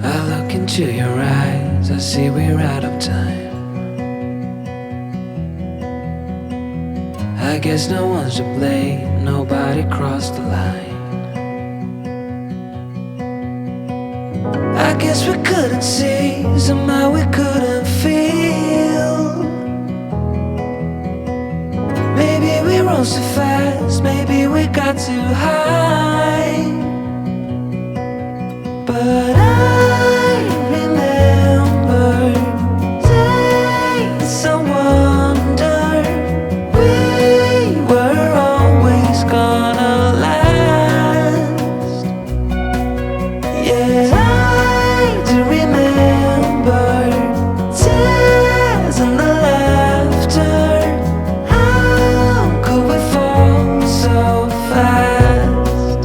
I look into your eyes, I see we're out of time. I guess no one's to blame, nobody crossed the line. I guess we couldn't see, somehow we couldn't feel. Maybe we rose too fast, maybe we got too high. But I remember days I wonder we were always gonna last. Yeah, I do remember tears and the laughter. How could we fall so fast?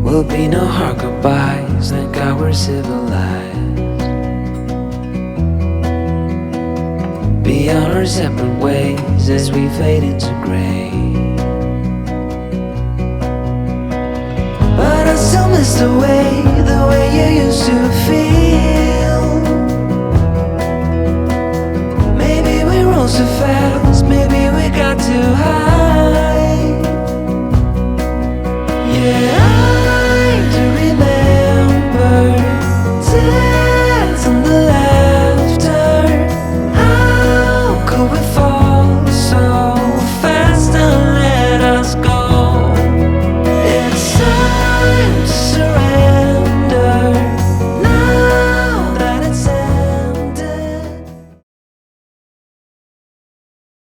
Will be no hard goodbyes, thank God we're civilized. Be on our separate ways as we fade into gray. But I still miss the way